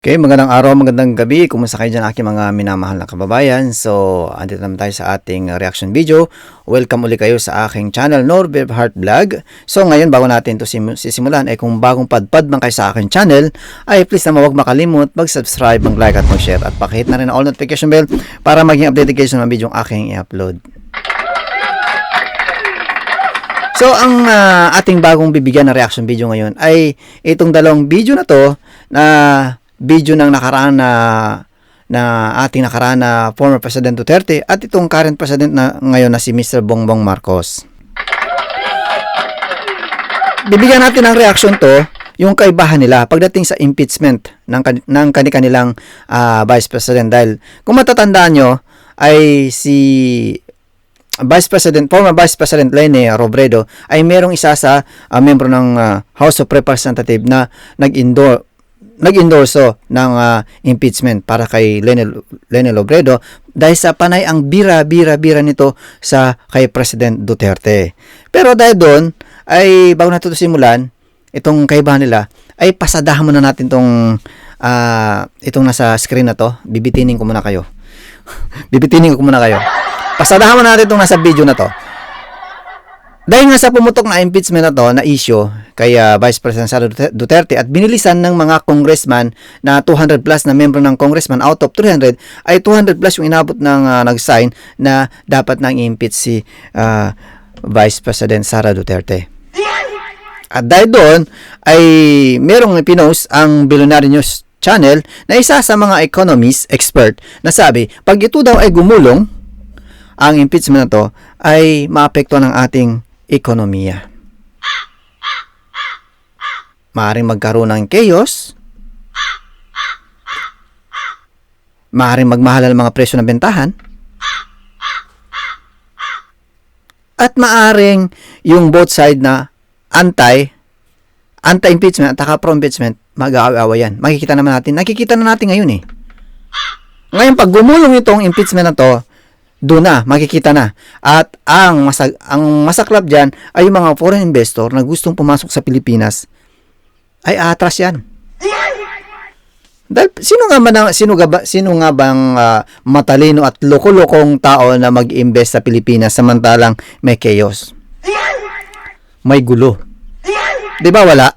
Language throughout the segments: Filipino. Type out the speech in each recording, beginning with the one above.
Okay, magandang araw, magandang gabi. Kumusta kayo dyan aking mga minamahal na kababayan? So, andito naman tayo sa ating reaction video. Welcome uli kayo sa aking channel, Norbev Heart Vlog. So, ngayon, bago natin ito sisimulan, ay kung bagong padpad man kayo sa aking channel, ay please na huwag makalimut, mag-subscribe, mag-like at mag-share. At pakihit na rin ang all notification bell para maging updated kayo sa mga video aking i-upload. So, ang ating bagong bibigyan na reaction video ngayon ay itong dalawang video na to na video ng nakaraan na ating nakaraan na former President Duterte at itong current President na ngayon na si Mr. Bongbong Marcos. Bibigyan natin ng reaction to yung kaibahan nila pagdating sa impeachment ng kanilang Vice President. Dahil kung matatandaan nyo ay si former Vice President Leni Robredo ay merong isa sa membro ng House of Representatives na nag-endorso ng impeachment para kay Leni Robredo dahil sa panay ang bira nito sa kay President Duterte. Pero dahil doon, ay bago natin simulan, itong kaibahan nila, ay pasadahan muna natin itong nasa screen na to. Bibitinin ko muna kayo. Pasadahan muna natin itong nasa video na to. Dahil nga sa pumutok na impeachment na to, na issue kay Vice President Sara Duterte at binilisan ng mga congressman na 200 plus na membro ng congressman out of 300 ay 200 plus yung inabot ng nag-sign na dapat nang i-impeach si Vice President Sara Duterte. At dahil doon ay merong pinost ang Billionaire News Channel na isa sa mga economist expert na sabi, pag ito daw ay gumulong, ang impeachment na to ay maapektuhan ng ating ekonomiya. Maaaring magkaroon ng chaos, maaaring magmahal ang mga presyo ng bentahan, at maaaring yung both side na anti-impeachment at pro-impeachment, mag-aawa-awayan. Nakikita na natin ngayon eh. Ngayon, pag gumulong itong impeachment na to, doon na, makikita na. At ang masaklap dyan ay yung mga foreign investor na gustong pumasok sa Pilipinas ay atras yan. Dahil sino nga bang matalino at loko-lokong tao na mag-invest sa Pilipinas samantalang may chaos? May gulo. 'Di ba wala?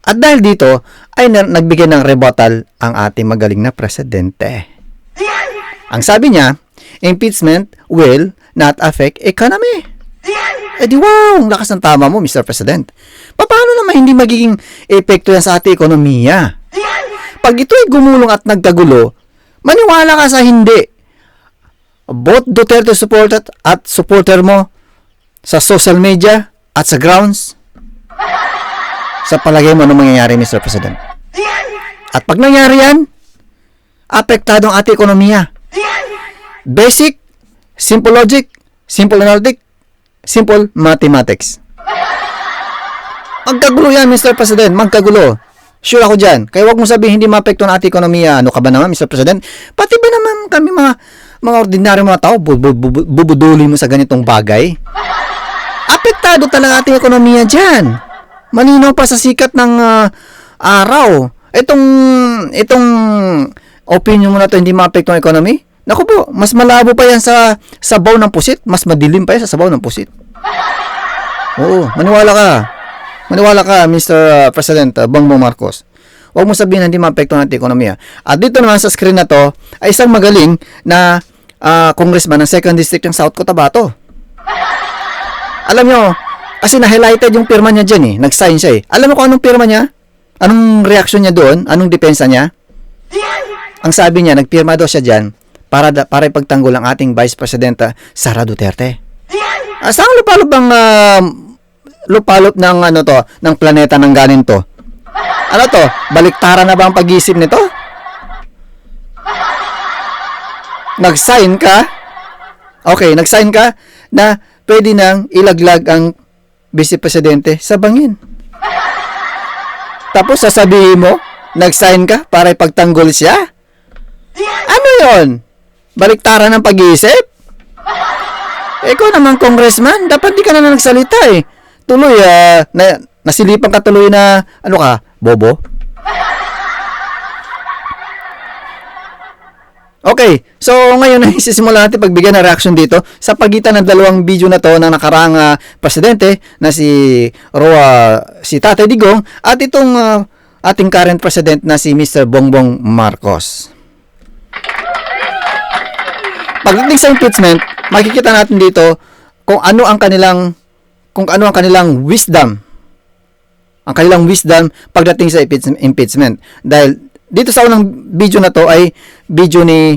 At dahil dito ay nagbigay ng rebuttal ang ating magaling na presidente. Ang sabi niya, impeachment will not affect economy. Eh di wow, ang lakas ng tama mo, Mr. President. Paano naman hindi magiging epekto yan sa ating ekonomiya? Pag ito ay gumulong at nagkagulo, maniwala ka sa hindi. Both Duterte supporter mo sa social media at sa grounds, sa palagay mo ano mangyayari, Mr. President? At pag nangyari yan, apektado ang ating ekonomiya. Basic, simple logic, simple analytic, simple mathematics. Magkagulo yan, Mr. President. Magkagulo. Sure ako dyan. Kaya huwag mo sabihin hindi maapekto ng ating ekonomiya. Ano ka ba naman, Mr. President? Pati ba naman kami mga ordinaryong mga tao, bubuduli mo sa ganitong bagay? Apektado talaga ating ekonomiya dyan. Malinaw pa sa sikat ng araw. Itong opinion mo na to hindi maapekto ng ekonomi? Naku po, mas malabo pa yan sa sabaw ng pusit. Mas madilim pa yan sa sabaw ng pusit. Oo, maniwala ka, Mr. President Bongbong Marcos. Huwag mo sabihin na hindi maapekto ng ating ekonomiya. At dito naman sa screen na to, ay isang magaling na congressman ng 2nd District ng South Cotabato. Alam nyo, kasi na-highlighted yung pirma niya dyan eh. Nag-sign siya eh. Alam mo kung anong pirma niya? Anong reaction niya doon? Anong depensa niya? Ang sabi niya, nagpirma daw siya dyan para ipagtanggol ang ating Vice President Sara Duterte. Saan lupalop ng ng planeta ng ganin to? Ano to? Baliktaran na ba ang pag-iisip nito? Nag-sign ka? Okay, nag-sign ka na pwede nang ilaglag ang Vice Presidente sa bangin. Tapos sasabihin mo, nag-sign ka para ipagtanggol siya? Ano yon? Baliktaran ng pag-iisip? Ikaw naman, congressman, dapat di ka na nagsalita eh. Tuloy, nasilipan ka tuloy na, ano ka, bobo? Okay, so ngayon ay sisimula natin pagbigyan ng reaction dito sa pagitan ng dalawang video na to ng nakaraang presidente na si si Tatay Digong at itong ating current president na si Mr. Bongbong Marcos. Pagdating sa impeachment, makikita natin dito kung ano ang kanilang wisdom. Ang kanilang wisdom pagdating sa impeachment. Dahil dito sa unang video na to ay video ni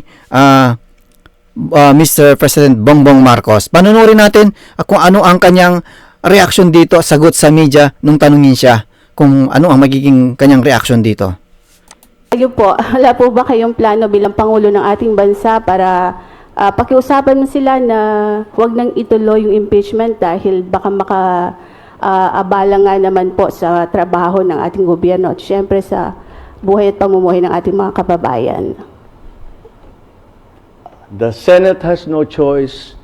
Mr. President Bongbong Marcos. Panunurin natin kung ano ang kanyang reaction dito, sagot sa media nung tanungin siya kung ano ang magiging kanyang reaction dito. Kayo po, wala po ba kayong plano bilang Pangulo ng ating bansa para pakiusapan mo sila na huwag nang ituloy yung impeachment dahil baka abala nga naman po sa trabaho ng ating gobyerno at syempre sa buhay at pamumuhay ng ating mga kababayan? The Senate has no choice.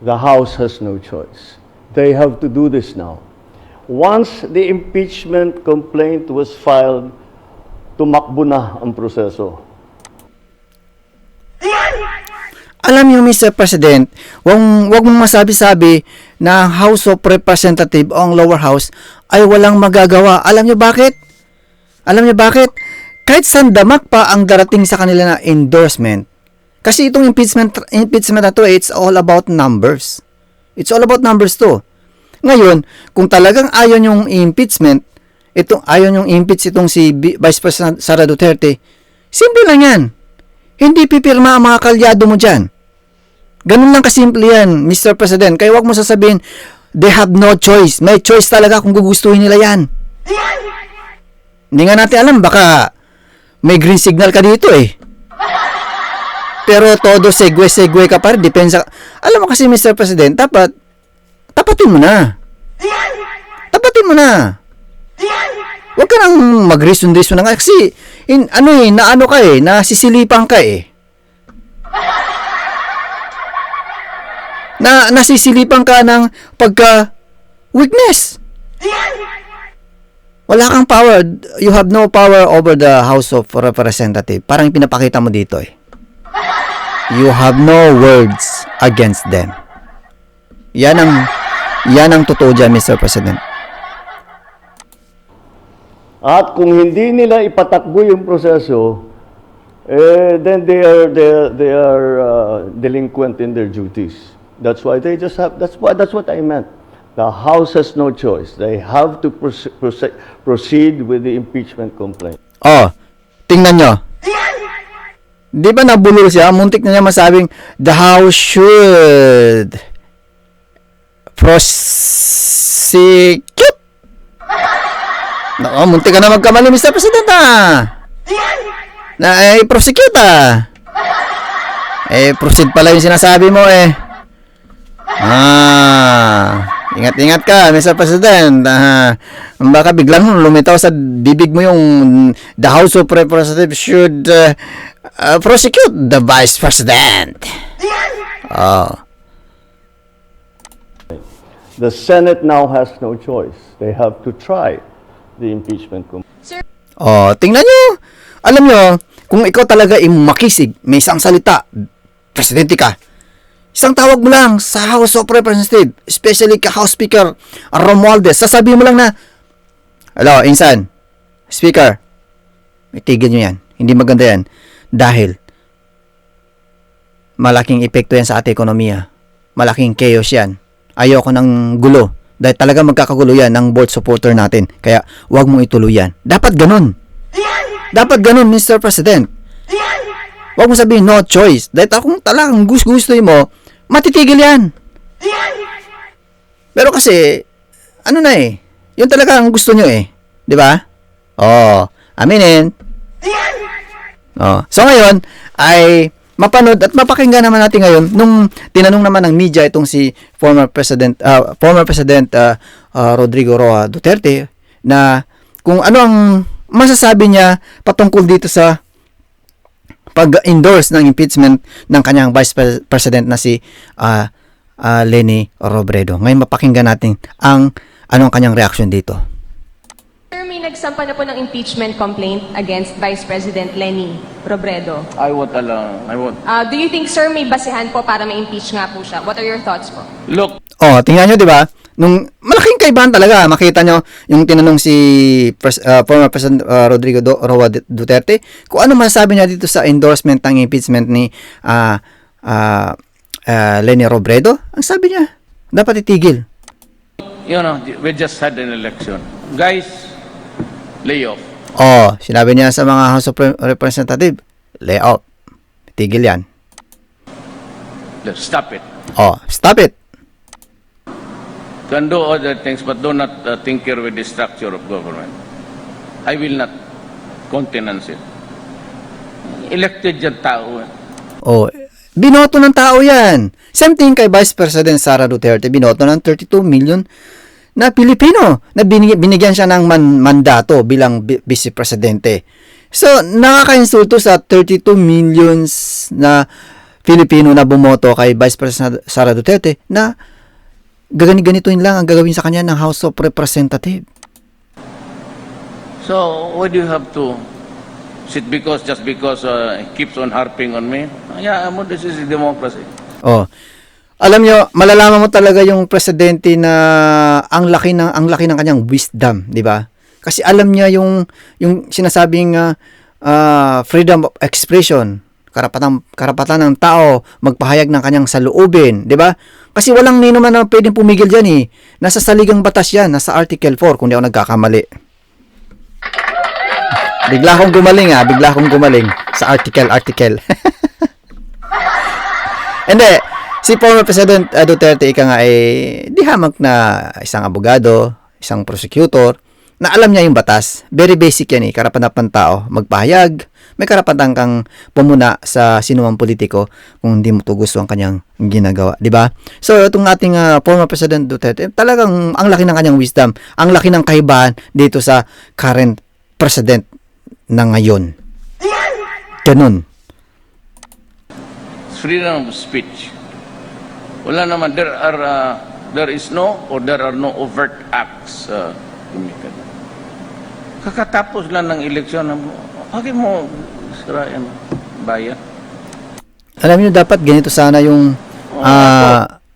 The House has no choice. They have to do this now. Once the impeachment complaint was filed, tumakbo na ang proseso. Alam niyo, Mr. President, wag mong masabi-sabi na House of Representative o ang lower house ay walang magagawa. Alam niyo bakit? Kahit sandamak pa ang darating sa kanila na endorsement. Kasi itong impeachment na to, it's all about numbers. It's all about numbers to. Ngayon, kung talagang ayaw yung impeachment, ayaw yung impeach itong si Vice President Sara Duterte, simple lang yan. Hindi pipirma ang mga kalyado mo dyan. Ganun lang kasimple yan, Mr. President. Kaya wag mo sasabihin, they have no choice. May choice talaga kung gugustuhin nila yan. Hindi nga natin alam, baka may green signal ka dito eh. Pero todo segue ka pa rin. Depensa. Alam mo kasi, Mr. President, tapatin mo na. Huwag ka nang mag-reason na nga. Kasi, nasisilipan ka eh. Nasisilipan ka ng pagka-weakness. Wala kang power. You have no power over the House of Representatives. Parang pinapakita mo dito eh. You have no words against them. Yan ang totoo dyan, Mr. President. At kung hindi nila ipatakbo yung proseso, then they are delinquent in their duties. That's why they just have. That's what I meant. The House has no choice. They have to proceed with the impeachment complaint. Oh, tingnan nyo. Di ba nabulol siya? Muntik na niya masabing, the House should prosecute. No, muntik ka na magkamali, Mr. President, prosecute, proceed pala yung sinasabi mo, Ingat-ingat ka, Mr. President. Baka biglang lumitaw sa bibig mo yung the House of Representatives should prosecute the Vice President. The Senate now has no choice. They have to try the impeachment complaint. Tingnan nyo. Alam nyo, kung ikaw talaga makisig, may isang salita, presidente ka, isang tawag mo lang sa House of Representatives, especially ka House Speaker Romualdez, sasabihin mo lang na, hello, Insan, Speaker, itigil nyo yan. Hindi maganda yan. Dahil, malaking epekto yan sa ating ekonomiya. Malaking chaos yan. Ayoko ng gulo. Dahil talaga magkakagulo yan ng board supporter natin. Kaya, huwag mong ituloy yan. Dapat ganun. Mr. President. Huwag mo sabihin, no choice. Dahil kung talagang gusto mo, matitigil yan. Pero kasi, yun talaga ang gusto nyo eh. Di ba? Aminin. So ngayon, ay mapanood at mapakinggan naman natin ngayon nung tinanong naman ng media itong si former President Rodrigo Roa Duterte na kung ano ang masasabi niya patungkol dito sa pag-endorse ng impeachment ng kanyang Vice President na si Leni Robredo. Ngayon mapakinggan natin ang kanyang reaction dito. Sir, may nagsampa na po ng impeachment complaint against Vice President Leni Robredo. I won't allow. I won't. Do you think, sir, may basehan po para ma-impeach nga po siya? What are your thoughts po? Look, Oh, tingnan nyo, di ba? Nung malaking kaibahan talaga, makita nyo yung tinanong si former President Rodrigo Roa Duterte kung ano masasabi niya dito sa endorsement ng impeachment ni Leni Robredo. Ang sabi niya, dapat itigil. you know, we just had an election. Guys, lay off. Oh, sinabi niya sa mga House of Representative, lay off. Tigil yan. Let's stop it. Oh, stop it. Can do other things, but do not tinker with the structure of government. I will not countenance it. Elected yung tao. Oh, binoto ng tao yan. Same thing kay Vice President Sara Duterte. Binoto ng 32 million na Pilipino na binigyan siya ng mandato bilang Vice Presidente. So, nakaka-insulto sa 32 millions na Pilipino na bumoto kay Vice President Sara Duterte na gaganito-ganituin lang ang gagawin sa kanya ng House of Representative. So, why do you have to sit just because he keeps on harping on me? Yeah, this is democracy. Oh. Alam nyo, malalaman mo talaga yung presidente na ang laki ng kanyang wisdom, di ba? Kasi alam niya yung sinasabing freedom of expression, karapatan ng tao magpahayag ng kanyang saloobin, di ba? Kasi walang nino man na pwedeng pumigil diyan eh. Nasa saligang batas yan, nasa Article 4 kung di ako nagkakamali. Bigla akong gumaling sa article. Hindi, si former President Duterte ika nga di hamak na isang abogado, isang prosecutor, na alam niya yung batas. Very basic yan eh, karapatan ng tao magpahayag, may karapatan kang pumuna sa sinumang politiko kung hindi mo to gusto ang kanyang ginagawa, di ba? So, itong ating former President Duterte, talagang ang laki ng kanyang wisdom, ang laki ng kaibahan dito sa current president na ngayon. Ganun. Freedom of speech. Wala naman, there is no overt acts committed. Kakatapos lang ng eleksyon, bakit mo sirayan bayan? Alam niyo dapat ganito sana yung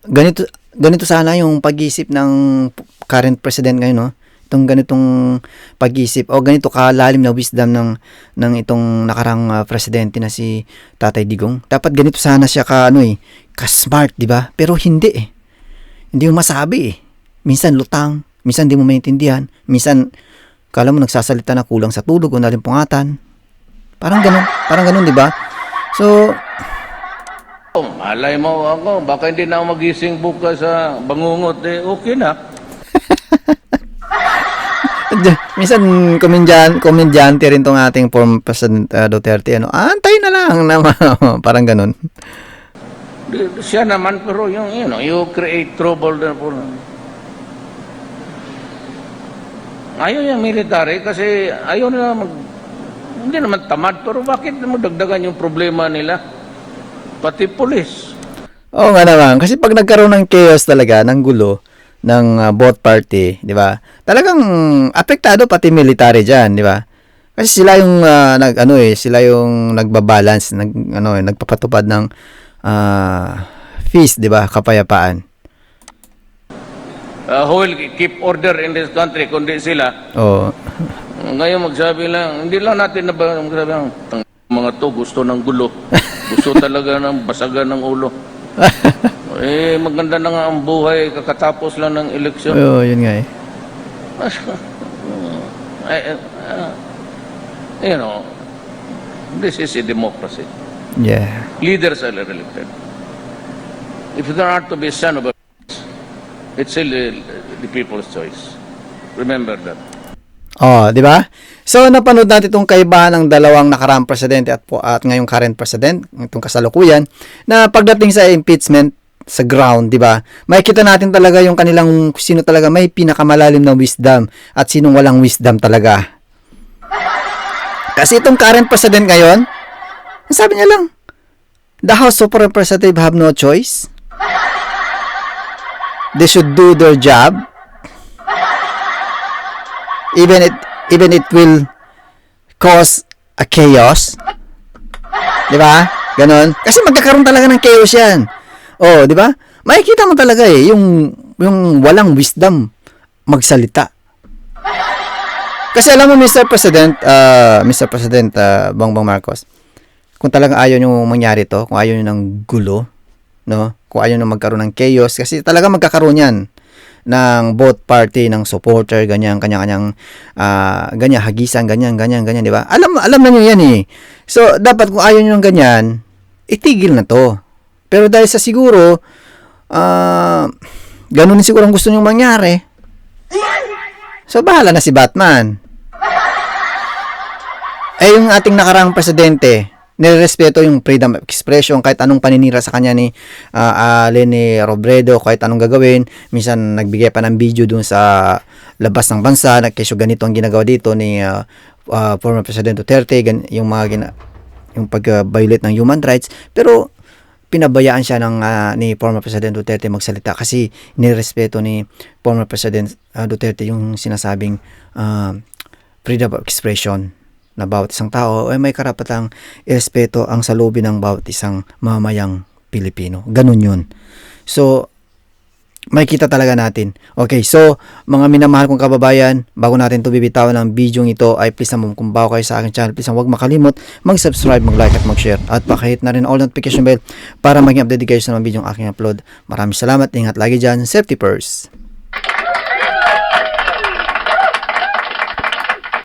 ganito sana yung pag-iisip ng current president ngayon, no? Itong ganitong pag-iisip o ganito kalalim na wisdom ng itong nakarang presidente na si Tatay Digong. Dapat ganito sana siya ka-smart, di ba? Pero hindi eh. Hindi mo masabi eh. Minsan lutang, minsan hindi mo maintindihan, minsan kala mo nagsasalita na kulang sa tulog o nalimpungatan. Parang ganun, di ba? So, Malay mo ako, baka hindi na ako magising bukas sa bangungot, okay na. minsan komedyante rin tong ating former President Duterte. Antay na lang na parang ganun. Siya naman, pero you create trouble na po. Ayaw yung military kasi ayaw nila hindi naman tamad, pero bakit mo dagdagan yung problema nila? Pati pulis. Oo nga naman, kasi pag nagkaroon ng chaos talaga, ng gulo, ng both party, di ba? Talagang apektado pati military diyan, di ba? Kasi sila yung sila yung nagbabalance, nagpapatupad ng peace, di ba? Kapayapaan. Who will keep order in this country kundi sila? Oo. Ngayon magsabi lang, hindi lang natin magsabi lang, mga to gusto ng gulo. Gusto talaga ng basagan ng ulo. Maganda na nga ang buhay kakatapos lang ng eleksyon. Oo, yun nga eh. This is a democracy. Yeah. Leaders are elected. If there are to be a son of a it's still the people's choice. Remember that. Oh, di ba? So, napanood natin itong kaibahan ng dalawang nakaraang presidente at ngayong current president, itong kasalukuyan, na pagdating sa impeachment sa ground, di ba? Makikita natin talaga yung kanilang sino talaga may pinakamalalim na wisdom at sinong walang wisdom talaga. Kasi itong current president ngayon, sabi niya lang, the House of Representatives have no choice. They should do their job. even it will cause a chaos. 'Di ba? Ganon. Kasi magkakaroon talaga ng chaos 'yan. Oh, 'di ba? Makikita mo talaga yung walang wisdom magsalita. Kasi alam mo Mr. President Bongbong Marcos, kung talagang ayaw nyo mangyari to, kung ayaw nyo ng gulo, no? Kung ayaw nyo magkaroon ng chaos, kasi talaga magkakaroon yan ng both party, ng supporter, ganyan, kanya-kanyang, ganyan, hagisan, ganyan, di ba? Alam na nyo yan eh. So, dapat kung ayaw nyo ng ganyan, itigil na to. Pero dahil sa siguro, ganun siguro ang gusto nyo mangyari, so bahala na si Batman. Yung ating nakaraang presidente, nirerespeto yung freedom of expression, kahit anong paninira sa kanya ni Leni Robredo, kahit anong gagawin. Minsan nagbigay pa ng video dun sa labas ng bansa, kesyo ganito ang ginagawa dito ni former President Duterte, yung pag-violate ng human rights. Pero pinabayaan siya ni former President Duterte magsalita kasi nirespeto ni former President Duterte yung sinasabing freedom of expression na bawat isang tao ay may karapatang irespeto ang salubin ng bawat isang mamamayang Pilipino. Ganun yun. So, makikita talaga natin. Okay, so, mga minamahal kong kababayan, bago natin ito bibitawan ng video ito, ay please naman kung bago kayo sa aking channel, please huwag makalimot, mag-subscribe, mag-like at mag-share. At pakihit na rin all notification bell para maging update kayo sa mga video aking upload. Maraming salamat, ingat lagi dyan, safety first.